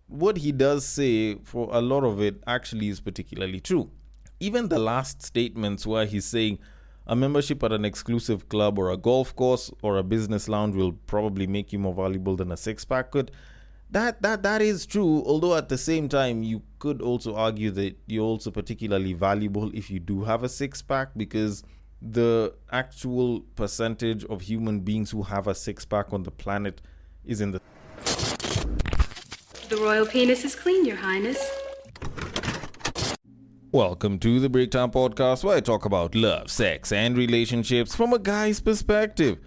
what he does say, for a lot of it, actually is particularly true. Even the last statements where he's saying a membership at an exclusive club or a golf course or a business lounge will probably make you more valuable than a six-pack could. That is true, although at the same time you could also argue that you're also particularly valuable if you do have a six-pack, because the actual percentage of human beings who have a six-pack on the planet is in the... The royal penis is clean, Your Highness. Welcome to the Breakdown Podcast, where I talk about love, sex, and relationships from a guy's perspective,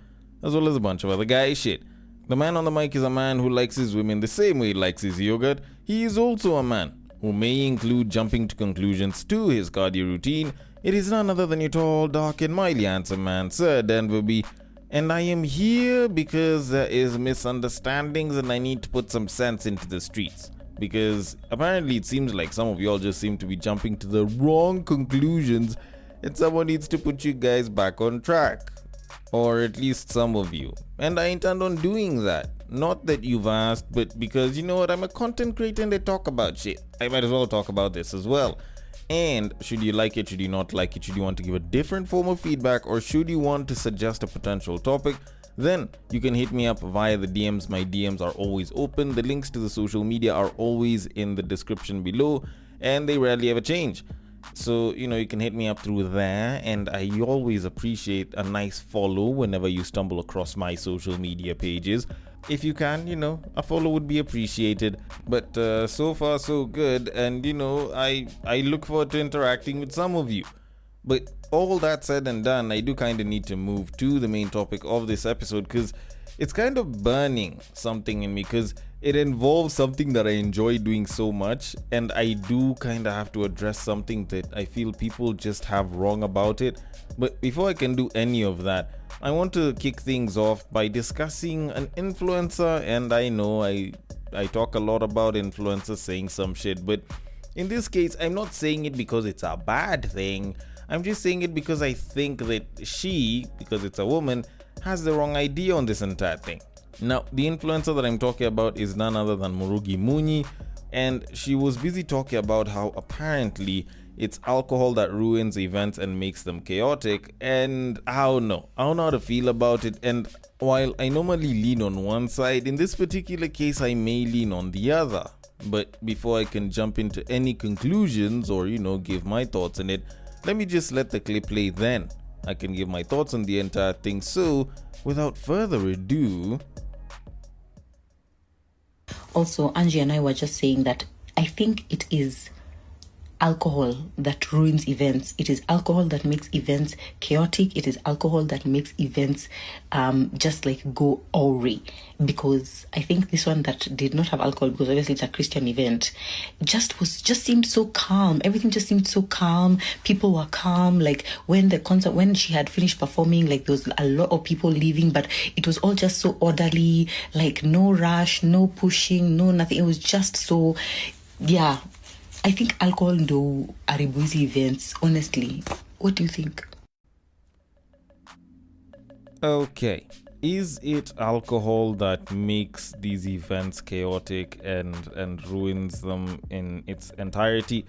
as well as a bunch of other guy shit. The man on the mic is a man who likes his women the same way he likes his yogurt. He is also a man who may include jumping to conclusions to his cardio routine. It is none other than your tall, dark, and mildly handsome man, Sir Denver B. And I am here because there is misunderstandings and I need to put some sense into the streets. Because apparently it seems like some of y'all just seem to be jumping to the wrong conclusions, and someone needs to put you guys back on track. Or at least some of you. And I intend on doing that. Not that you've asked, but because, you know what, I'm a content creator and I talk about shit. I might as well talk about this as well. And should you like it, should you not like it, should you want to give a different form of feedback, or should you want to suggest a potential topic, then you can hit me up via the DMs. My DMs are always open. The links to the social media are always in the description below, and they rarely ever change. So, you can hit me up through there, and I always appreciate a nice follow whenever you stumble across my social media pages. If you can, a follow would be appreciated. But so far so good, and I look forward to interacting with some of you. But all that said and done, I do kind of need to move to the main topic of this episode, because it's kind of burning something in me, because it involves something that I enjoy doing so much, and I do kind of have to address something that I feel people just have wrong about it. But before I can do any of that, I want to kick things off by discussing an influencer. And I know I talk a lot about influencers saying some shit, but in this case, I'm not saying it because it's a bad thing. I'm just saying it because I think that she, because it's a woman, has the wrong idea on this entire thing. Now, the influencer that I'm talking about is none other than Murugi Munyi, and she was busy talking about how apparently it's alcohol that ruins events and makes them chaotic, and I don't know how to feel about it. And while I normally lean on one side, in this particular case I may lean on the other. But before I can jump into any conclusions or give my thoughts on it, let me just let the clip play, then I can give my thoughts on the entire thing. So without further ado... Also, Angie and I were just saying that I think it is alcohol that ruins events. It is alcohol that makes events chaotic. It is alcohol that makes events just like go awry. Because I think this one that did not have alcohol, because obviously it's a Christian event, just seemed so calm. Everything just seemed so calm. People were calm. Like when she had finished performing, like there was a lot of people leaving, but it was all just so orderly. Like no rush, no pushing, no nothing. It was just so, yeah. I think alcohol do aribuzi events, honestly. What do you think? Okay. Is it alcohol that makes these events chaotic and ruins them in its entirety?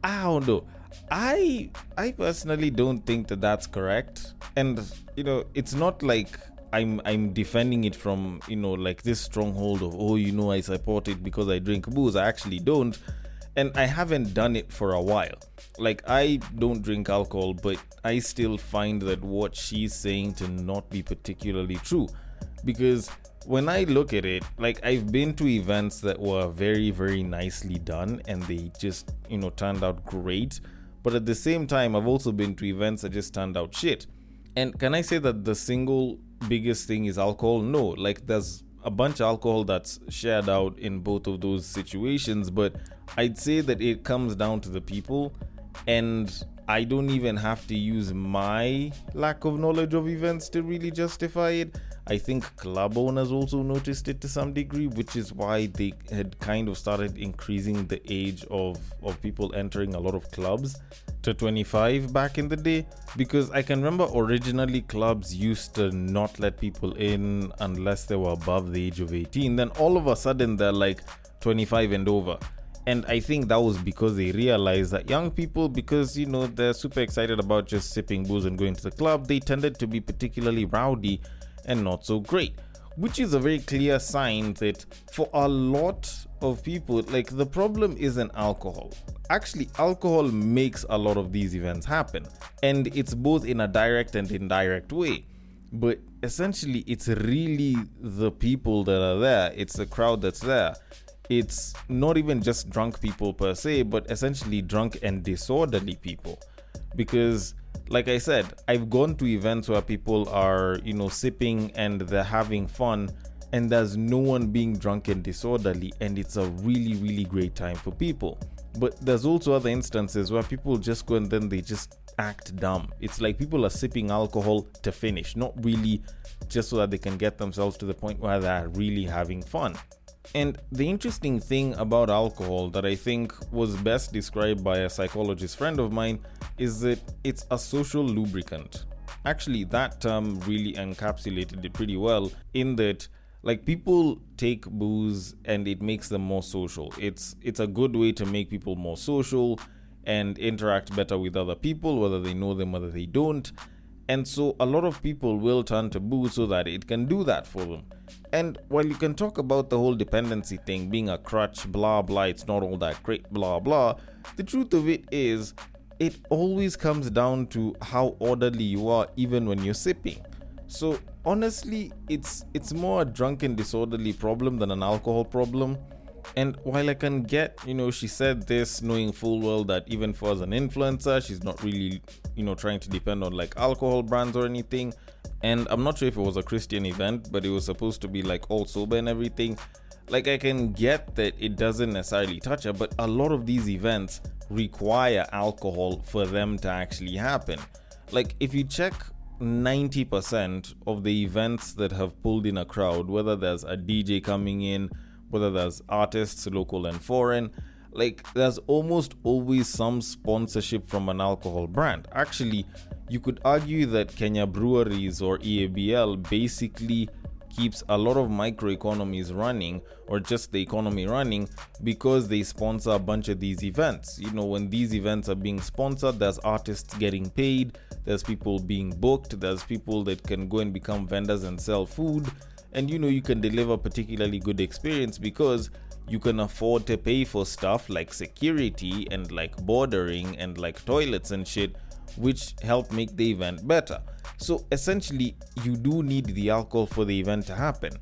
I don't know. I personally don't think that that's correct. And, it's not like I'm defending it from, like this stronghold of, I support it because I drink booze. I actually don't. And I haven't done it for a while. Like, I don't drink alcohol, but I still find that what she's saying to not be particularly true. Because when I look at it, like, I've been to events that were very, very nicely done and they just, turned out great. But at the same time, I've also been to events that just turned out shit. And can I say that the single biggest thing is alcohol? No, like, there's a bunch of alcohol that's shared out in both of those situations, but I'd say that it comes down to the people, and I don't even have to use my lack of knowledge of events to really justify it. I think club owners also noticed it to some degree, which is why they had kind of started increasing the age of people entering a lot of clubs to 25 back in the day. Because I can remember originally clubs used to not let people in unless they were above the age of 18. Then all of a sudden they're like, 25 and over. And I think that was because they realized that young people, because, you know, they're super excited about just sipping booze and going to the club, they tended to be particularly rowdy and not so great. Which is a very clear sign that for a lot of people, like, the problem isn't alcohol. Actually, alcohol makes a lot of these events happen. And it's both in a direct and indirect way. But essentially, it's really the people that are there. It's the crowd that's there. It's not even just drunk people per se, but essentially drunk and disorderly people. Because, like I said, I've gone to events where people are, you know, sipping and they're having fun, and there's no one being drunk and disorderly, and it's a really, really great time for people. But there's also other instances where people just go and then they just act dumb. It's like people are sipping alcohol to finish, not really just so that they can get themselves to the point where they're really having fun. And the interesting thing about alcohol that I think was best described by a psychologist friend of mine is that it's a social lubricant. Actually, that term really encapsulated it pretty well, in that, like, people take booze and it makes them more social. It's a good way to make people more social and interact better with other people, whether they know them, whether they don't. And so a lot of people will turn to booze so that it can do that for them. And while you can talk about the whole dependency thing being a crutch, blah blah, it's not all that great, blah blah, the truth of it is, it always comes down to how orderly you are even when you're sipping. So honestly, it's more a drunken disorderly problem than an alcohol problem. And while I can get, you know, she said this knowing full well that even for as an influencer, she's not really, you know, trying to depend on like alcohol brands or anything. And I'm not sure if it was a Christian event, but it was supposed to be like all sober and everything. Like, I can get that it doesn't necessarily touch her, but a lot of these events require alcohol for them to actually happen. Like, if you check 90% of the events that have pulled in a crowd, whether there's a DJ coming in, whether there's artists, local and foreign, like, there's almost always some sponsorship from an alcohol brand. Actually, you could argue that Kenya Breweries or EABL basically keeps a lot of microeconomies running, or just the economy running, because they sponsor a bunch of these events. You know, when these events are being sponsored, there's artists getting paid, there's people being booked, there's people that can go and become vendors and sell food. And you know, you can deliver particularly good experience because you can afford to pay for stuff like security and like bordering and like toilets and shit, which help make the event better. So essentially, you do need the alcohol for the event to happen.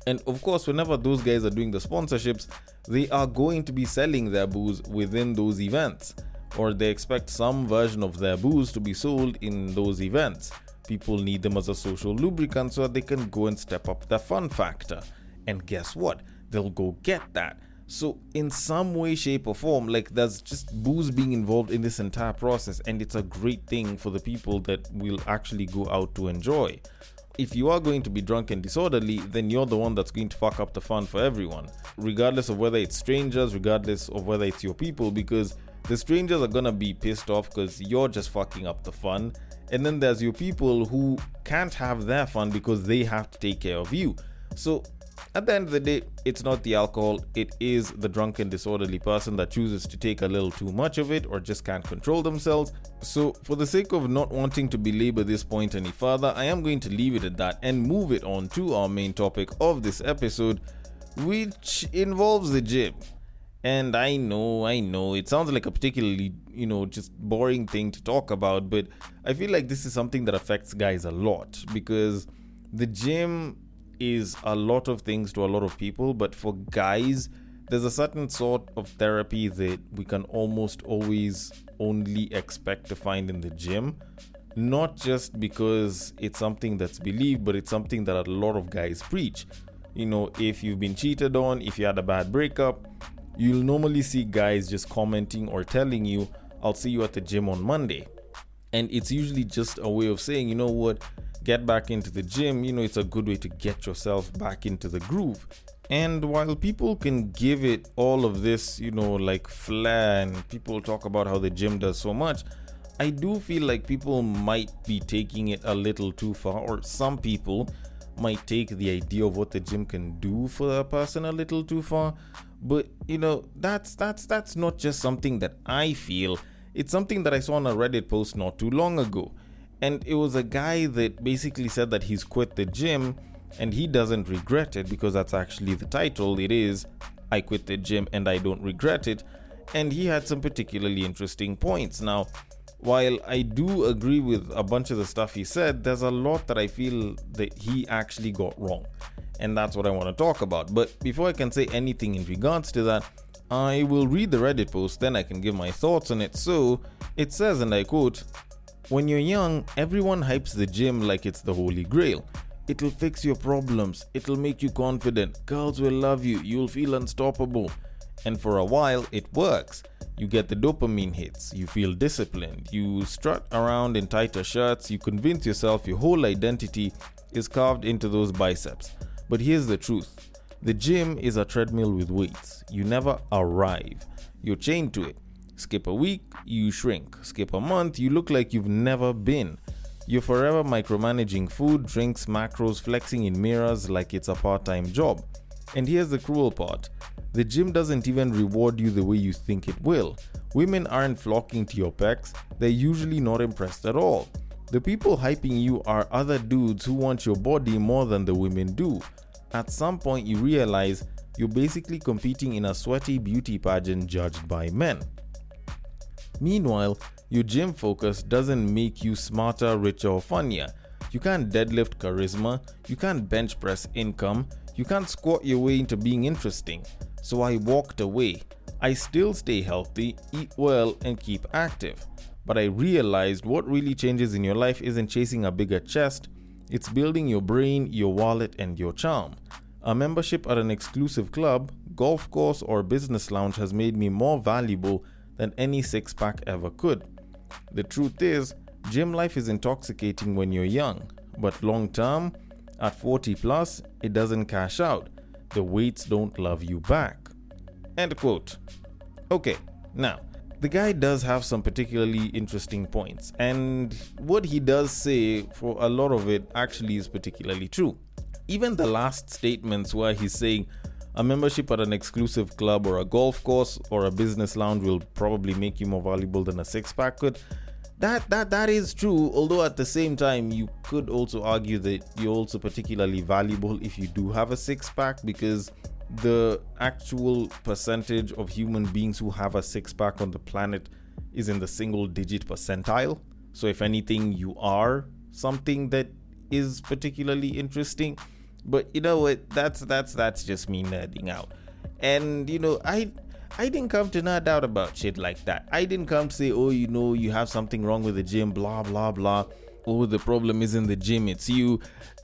And of course, whenever those guys are doing the sponsorships, they are going to be selling their booze within those events, or they expect some version of their booze to be sold in those events. People need them as a social lubricant so that they can go and step up their fun factor. And guess what? They'll go get that. So in some way, shape or form, like, there's just booze being involved in this entire process, and it's a great thing for the people that will actually go out to enjoy. If you are going to be drunk and disorderly, then you're the one that's going to fuck up the fun for everyone, regardless of whether it's strangers, regardless of whether it's your people, because the strangers are gonna be pissed off because you're just fucking up the fun. And then there's your people who can't have their fun because they have to take care of you. So at the end of the day, it's not the alcohol, it is the drunken disorderly person that chooses to take a little too much of it or just can't control themselves. So for the sake of not wanting to belabor this point any further, I am going to leave it at that and move it on to our main topic of this episode, which involves the gym. And I know, it sounds like a particularly, just boring thing to talk about, but I feel like this is something that affects guys a lot, because the gym is a lot of things to a lot of people, but for guys, there's a certain sort of therapy that we can almost always only expect to find in the gym. Not just because it's something that's believed, but it's something that a lot of guys preach. If you've been cheated on, if you had a bad breakup, you'll normally see guys just commenting or telling you, I'll see you at the gym on Monday. And it's usually just a way of saying, you know what, get back into the gym. It's a good way to get yourself back into the groove. And while people can give it all of this, like flair, and people talk about how the gym does so much, I do feel like people might be taking it a little too far, or some people might take the idea of what the gym can do for a person a little too far. But that's not just something that I feel. It's something that I saw on a Reddit post not too long ago. And it was a guy that basically said that he's quit the gym and he doesn't regret it, because that's actually the title. It is, I quit the gym and I don't regret it. And he had some particularly interesting points. Now, while I do agree with a bunch of the stuff he said, there's a lot that I feel that he actually got wrong. And that's what I want to talk about. But before I can say anything in regards to that, I will read the Reddit post, then I can give my thoughts on it. So it says, and I quote, "When you're young, everyone hypes the gym like it's the holy grail. It'll fix your problems. It'll make you confident. Girls will love you. You'll feel unstoppable. And for a while, it works. You get the dopamine hits. You feel disciplined. You strut around in tighter shirts. You convince yourself your whole identity is carved into those biceps. But here's the truth. The gym is a treadmill with weights. You never arrive. You're chained to it. Skip a week, you shrink. Skip a month, you look like you've never been. You're forever micromanaging food, drinks, macros, flexing in mirrors like it's a part-time job. And here's the cruel part. The gym doesn't even reward you the way you think it will. Women aren't flocking to your pecs. They're usually not impressed at all. The people hyping you are other dudes who want your body more than the women do. At some point you realize you're basically competing in a sweaty beauty pageant judged by men. Meanwhile, your gym focus doesn't make you smarter, richer, or funnier. You can't deadlift charisma, you can't bench press income, you can't squat your way into being interesting. So I walked away. I still stay healthy, eat well, and keep active. But I realized what really changes in your life isn't chasing a bigger chest, it's building your brain, your wallet, and your charm. A membership at an exclusive club, golf course, or business lounge has made me more valuable than any six-pack ever could. The truth is, gym life is intoxicating when you're young, but long-term, at 40 plus, it doesn't cash out. The weights don't love you back." End quote. Okay, now, the guy does have some particularly interesting points, and what he does say, for a lot of it, actually is particularly true. Even the last statements where he's saying a membership at an exclusive club or a golf course or a business lounge will probably make you more valuable than a six-pack could, that is true. Although at the same time, you could also argue that you're also particularly valuable if you do have a six-pack, because the actual percentage of human beings who have a six-pack on the planet is in the single-digit percentile. So if anything, you are something that is particularly interesting. But you know what? That's just me nerding out. And I didn't come to nerd out about shit like that. I didn't come to say, oh, you have something wrong with the gym, blah blah blah. Oh, the problem isn't the gym, it's you.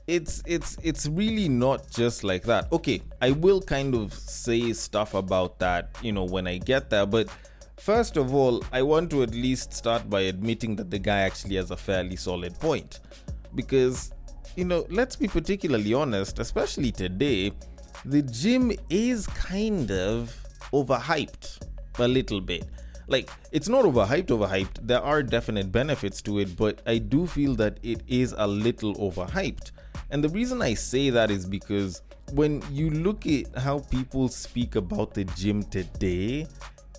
It's really not just like that. Okay, I will kind of say stuff about that, when I get there. But first of all, I want to at least start by admitting that the guy actually has a fairly solid point. Because let's be particularly honest, especially today, the gym is kind of overhyped a little bit. Like, it's not overhyped. There are definite benefits to it, but I do feel that it is a little overhyped. And the reason I say that is because when you look at how people speak about the gym today,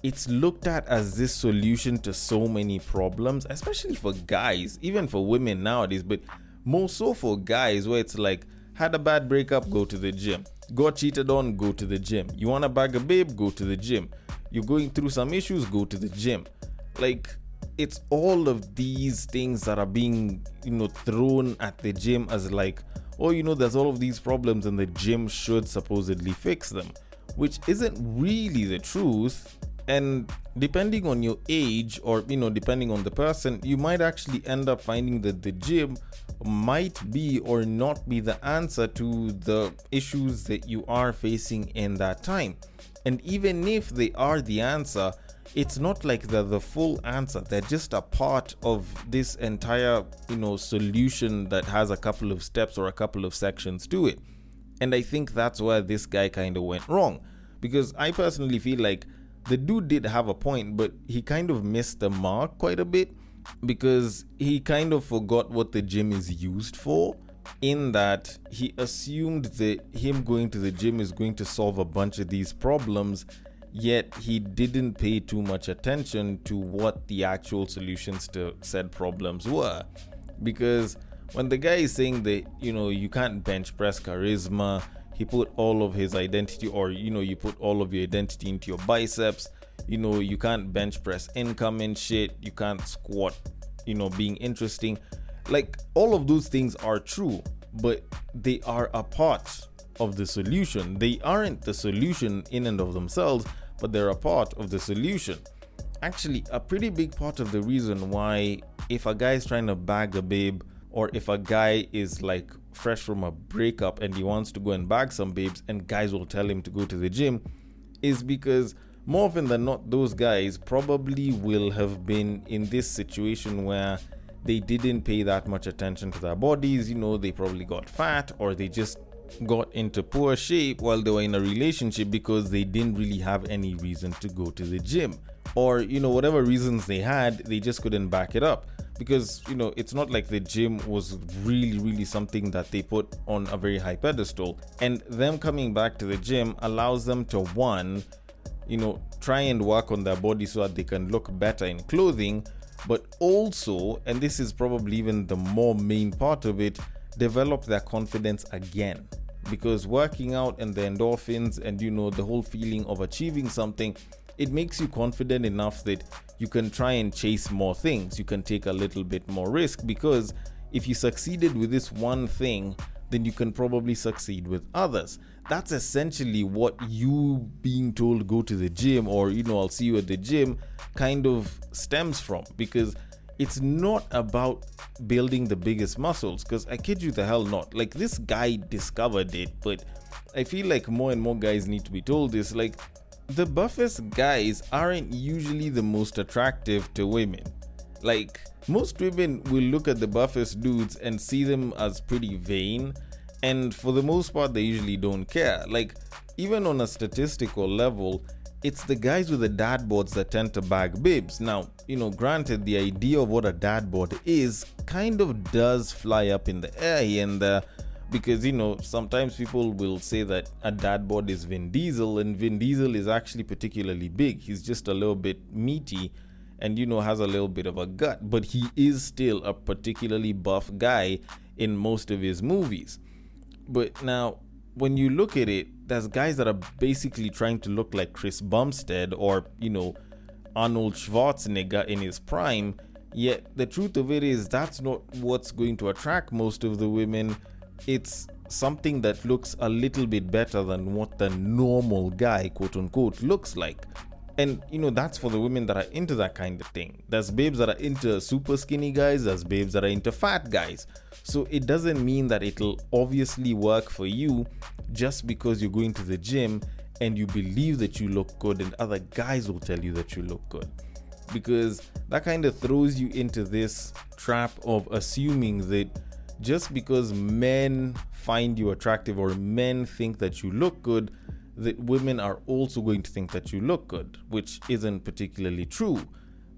it's looked at as this solution to so many problems, especially for guys, even for women nowadays, but more so for guys, where it's like, had a bad breakup, go to the gym. Got cheated on, go to the gym. You want to bag a babe, go to the gym. You're going through some issues, go to the gym. Like, it's all of these things that are being, thrown at the gym as like, oh, there's all of these problems and the gym should supposedly fix them, which isn't really the truth. And depending on your age, or depending on the person, you might actually end up finding that the gym might be or not be the answer to the issues that you are facing in that time. And even if they are the answer, it's not like they're the full answer. They're just a part of this entire solution that has a couple of steps or a couple of sections to it. And I think that's where this guy kind of went wrong, because I personally feel like the dude did have a point, but he kind of missed the mark quite a bit, because he kind of forgot what the gym is used for. in that he assumed that him going to the gym is going to solve a bunch of these problems, yet he didn't pay too much attention to what the actual solutions to said problems were. Because when the guy is saying that, you can't bench press charisma, he put all of his identity, or, you put all of your identity into your biceps, you can't bench press income and shit, you can't squat, being interesting. Like, all of those things are true, but they are a part of the solution. They aren't the solution in and of themselves, but they're a part of the solution. Actually, a pretty big part of the reason why, if a guy is trying to bag a babe, or if a guy is like fresh from a breakup and he wants to go and bag some babes, and guys will tell him to go to the gym, is because more often than not, those guys probably will have been in this situation where they didn't pay that much attention to their bodies. They probably got fat, or they just got into poor shape while they were in a relationship because they didn't really have any reason to go to the gym, or whatever reasons they had, they just couldn't back it up, because it's not like the gym was really something that they put on a very high pedestal. And them coming back to the gym allows them to, one, try and work on their body so that they can look better in clothing, but also, and this is probably even the more main part of it, develop their confidence again. Because working out and the endorphins and the whole feeling of achieving something, it makes you confident enough that you can try and chase more things. You can take a little bit more risk, because if you succeeded with this one thing, then you can probably succeed with others. That's essentially what you being told go to the gym, or I'll see you at the gym, kind of stems from. Because it's not about building the biggest muscles, because I kid you the hell not. Like, this guy discovered it, but I feel like more and more guys need to be told this. Like, the buffest guys aren't usually the most attractive to women. Like, most women will look at the buffest dudes and see them as pretty vain, and for the most part they usually don't care. Like, even on a statistical level, it's the guys with the dad boards that tend to bag babes. Now, granted, the idea of what a dad board is kind of does fly up in the air here and there, because sometimes people will say that a dad board is Vin Diesel, and Vin Diesel is actually particularly big. He's just a little bit meaty and has a little bit of a gut, but he is still a particularly buff guy in most of his movies. But now, when you look at it, there's guys that are basically trying to look like Chris Bumstead or Arnold Schwarzenegger in his prime, yet the truth of it is that's not what's going to attract most of the women. It's something that looks a little bit better than what the normal guy, quote unquote, looks like. And that's for the women that are into that kind of thing. There's babes that are into super skinny guys, there's babes that are into fat guys. So it doesn't mean that it'll obviously work for you just because you're going to the gym and you believe that you look good and other guys will tell you that you look good. Because that kind of throws you into this trap of assuming that just because men find you attractive or men think that you look good, that women are also going to think that you look good, which isn't particularly true.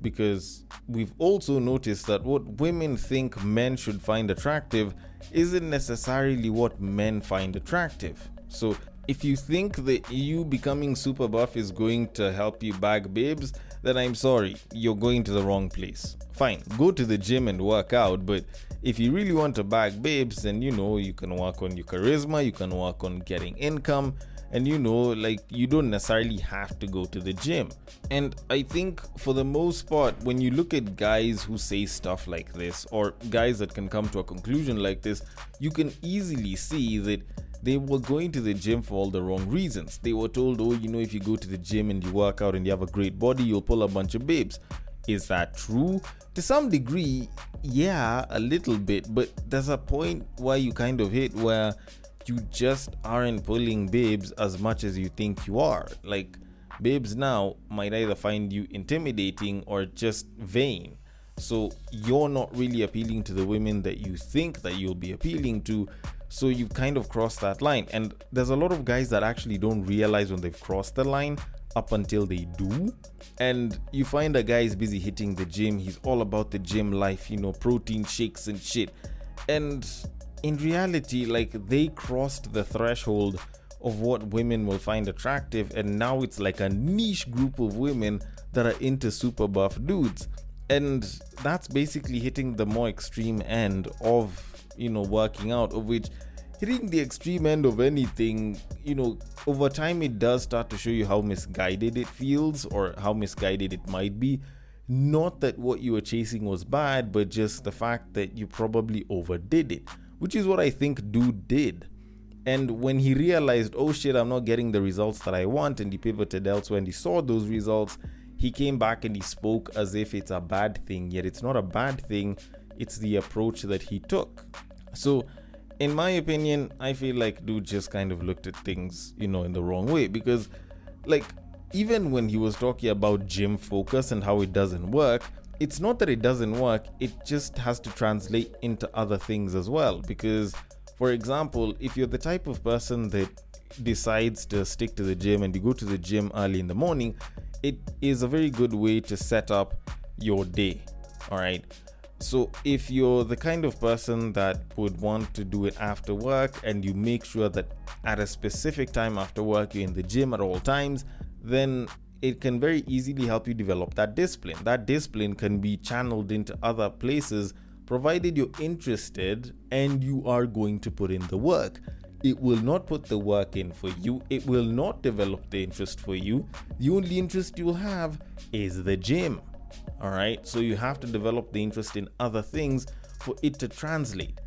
Because we've also noticed that what women think men should find attractive isn't necessarily what men find attractive. So if you think that you becoming super buff is going to help you bag babes, then I'm sorry, you're going to the wrong place. Fine, go to the gym and work out, but if you really want to bag babes, then you can work on your charisma, you can work on getting income, and you don't necessarily have to go to the gym. And I think for the most part, when you look at guys who say stuff like this, or guys that can come to a conclusion like this, you can easily see that they were going to the gym for all the wrong reasons. They were told, if you go to the gym and you work out and you have a great body, you'll pull a bunch of babes. Is that true? To some degree, yeah, a little bit, but there's a point where you kind of hit where you just aren't pulling babes as much as you think you are. Like, babes now might either find you intimidating or just vain. So you're not really appealing to the women that you think that you'll be appealing to. So you've kind of crossed that line. And there's a lot of guys that actually don't realize when they've crossed the line up until they do. And you find a guy is busy hitting the gym. He's all about the gym life, protein shakes and shit. And in reality, like, they crossed the threshold of what women will find attractive, and now it's like a niche group of women that are into super buff dudes. And that's basically hitting the more extreme end of, working out, of which hitting the extreme end of anything, over time it does start to show you how misguided it feels or how misguided it might be. Not that what you were chasing was bad, but just the fact that you probably overdid it, which is what I think dude did. And when he realized, oh shit, I'm not getting the results that I want, and he pivoted elsewhere and he saw those results, he came back and he spoke as if it's a bad thing, yet it's not a bad thing, it's the approach that he took. So, in my opinion, I feel like dude just kind of looked at things, in the wrong way, because, like, even when he was talking about gym focus and how it doesn't work, it's not that it doesn't work, it just has to translate into other things as well. Because, for example, if you're the type of person that decides to stick to the gym and you go to the gym early in the morning, it is a very good way to set up your day. All right. So if you're the kind of person that would want to do it after work, and you make sure that at a specific time after work you're in the gym at all times, then it can very easily help you develop that discipline. That discipline can be channeled into other places, provided you're interested and you are going to put in the work. It will not put the work in for you. It will not develop the interest for you. The only interest you'll have is the gym. All right. So you have to develop the interest in other things for it to translate.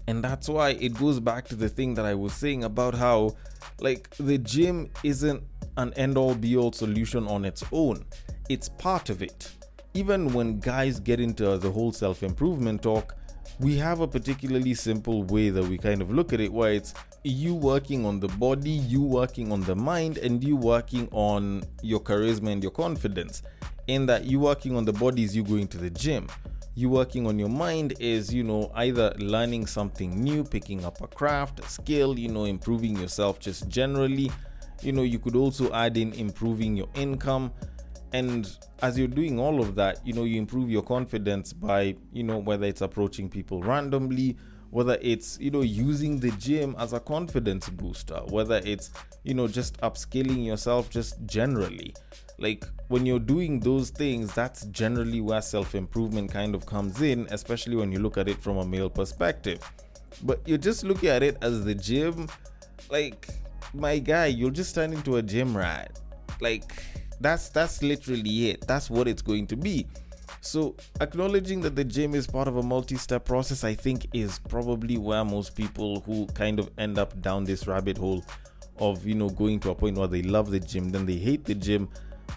And that's why it goes back to the thing that I was saying about how, like, the gym isn't an end-all be-all solution on its own. It's part of it. Even when guys get into the whole self-improvement talk, we have a particularly simple way that we kind of look at it, where it's you working on the body, you working on the mind, and you working on your charisma and your confidence. In that, you working on the body is you going to the gym. You working on your mind is, either learning something new, picking up a craft, a skill, improving yourself just generally. You could also add in improving your income. And as you're doing all of that, you improve your confidence by, whether it's approaching people randomly, whether it's, using the gym as a confidence booster, whether it's, just upskilling yourself just generally. Like, when you're doing those things, that's generally where self-improvement kind of comes in, especially when you look at it from a male perspective. But you're just looking at it as the gym, like, my guy, you'll just turn into a gym rat. Like, that's literally it. That's what it's going to be. So acknowledging that the gym is part of a multi-step process, I think, is probably where most people who kind of end up down this rabbit hole of, going to a point where they love the gym, then they hate the gym,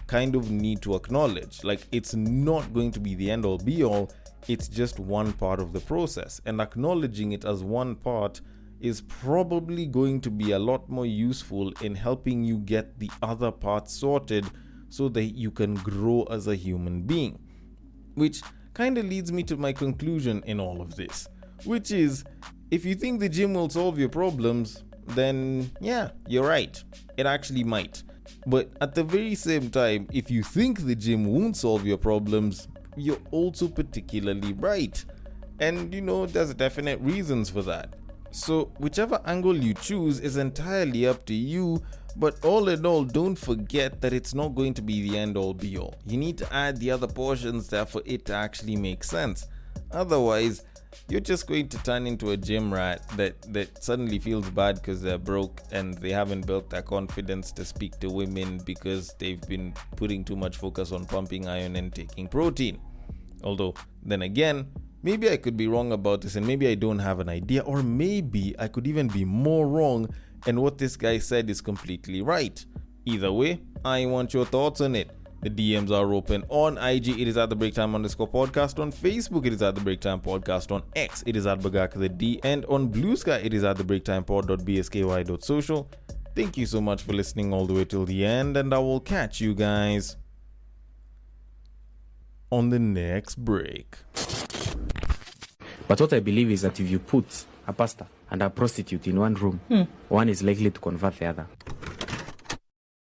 kind of need to acknowledge. Like, it's not going to be the end all be all. It's just one part of the process. And acknowledging it as one part is probably going to be a lot more useful in helping you get the other parts sorted so that you can grow as a human being. Which kind of leads me to my conclusion in all of this, which is, if you think the gym will solve your problems, then yeah, you're right. It actually might. But at the very same time, if you think the gym won't solve your problems, you're also particularly right. And there's definite reasons for that. So whichever angle you choose is entirely up to you, but all in all, don't forget that it's not going to be the end all be all. You need to add the other portions there for it to actually make sense. Otherwise, you're just going to turn into a gym rat that suddenly feels bad because they're broke and they haven't built their confidence to speak to women because they've been putting too much focus on pumping iron and taking protein. Although, then again, maybe I could be wrong about this and maybe I don't have an idea, or maybe I could even be more wrong and what this guy said is completely right. Either way, I want your thoughts on it. The DMs are open. On IG, it is at the breaktime_podcast. On Facebook, it is at the breaktime podcast. On X, it is at Bagaka the D. And on Bluesky, it is at the breaktimepod.bsky.social. Thank you so much for listening all the way till the end, and I will catch you guys on the next break. But what I believe is that if you put a pastor and a prostitute in one room, one is likely to convert the other.